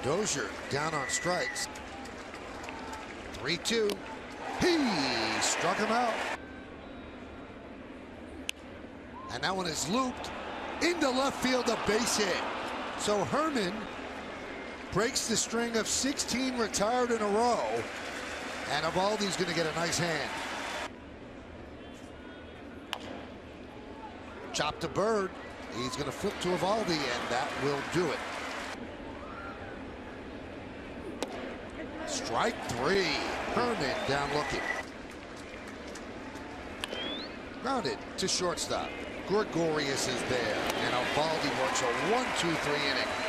Dozier down on strikes. 3-2. He struck him out. And that one is looped into left field, a base hit. So Herman breaks the string of 16 retired in a row. And Eovaldi's going to get a nice hand. Chopped a bird. He's going to flip to Eovaldi, and that will do it. Strike 3. Herman down looking. Grounded to shortstop. Gregorius is there, and Eovaldi works a 1-2-3 inning.